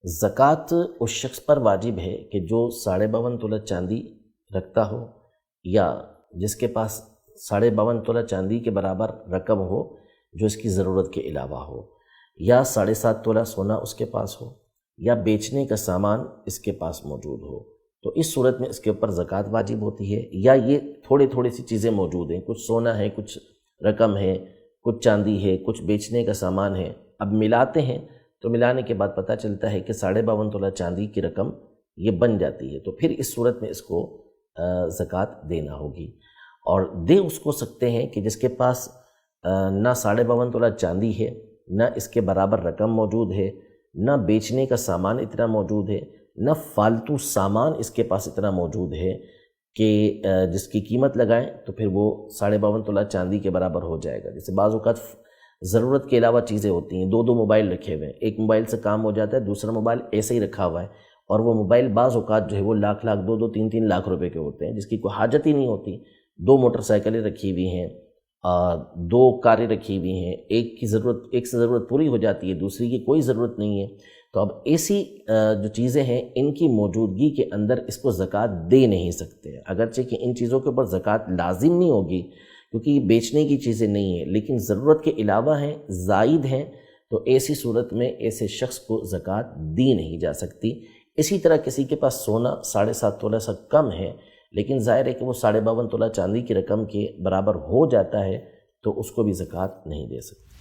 ज़कात उस शخص पर वाजिब है कि जो 52.5 तोला चांदी रखता हो या जिसके पास 52.5 तोला चांदी के बराबर रकम हो जो इसकी ज़रूरत के अलावा हो, या 7.5 तोला सोना उसके पास हो, या बेचने का सामान इसके पास मौजूद हो। तो इस सूरत में इसके ऊपर ज़कात वाजिब होती है। या ये थोड़ी सी चीज़ें मौजूद हैं, कुछ सोना है, कुछ रकम है, कुछ चांदी है, कुछ बेचने का सामान है। अब मिलाते हैं तो मिलाने के बाद पता चलता है कि 52.5 तोला चांदी की रकम ये बन जाती है। तो फिर इस सूरत में इसको ज़कात देना होगी। और दे उसको सकते हैं कि जिसके पास ना 52.5 तोला चांदी है, ना इसके बराबर रकम मौजूद है, ना बेचने का सामान इतना मौजूद है, ना फालतू सामान इसके पास इतना मौजूद है कि जिसकी कीमत लगाएं तो फिर वो 52.5 तोला चांदी के बराबर हो जाएगा। जैसे बाज़ औक़ात ज़रूरत के अलावा चीज़ें होती हैं, दो मोबाइल रखे हुए हैं, एक मोबाइल से काम हो जाता है, दूसरा मोबाइल ऐसे ही रखा हुआ है, और वो मोबाइल बाज़ औक़ात जो है वो लाख 2-3 लाख रुपए के होते हैं जिसकी कोई हाजत ही नहीं होती। 2 मोटरसाइकिलें रखी हुई हैं, 2 कारें रखी हुई हैं, एक से ज़रूरत पूरी हो जाती है, दूसरी की कोई ज़रूरत नहीं है। तो अब ऐसी जो चीज़ें हैं इनकी मौजूदगी के अंदर इसको ज़कात दे नहीं सकते। अगरचे कि इन चीज़ों के ऊपर ज़कात लाजिम नहीं होगी क्योंकि बेचने की चीज़ें नहीं है, लेकिन ज़रूरत के अलावा हैं, ज़ायद हैं, तो ऐसी सूरत में ऐसे शख्स को ज़कात दी नहीं जा सकती। इसी तरह किसी के पास सोना 7.5 तोला से कम है, लेकिन ज़ाहिर है कि वो 52.5 तोला चांदी की रकम के बराबर हो जाता है, तो उसको भी ज़कात नहीं दे सकते।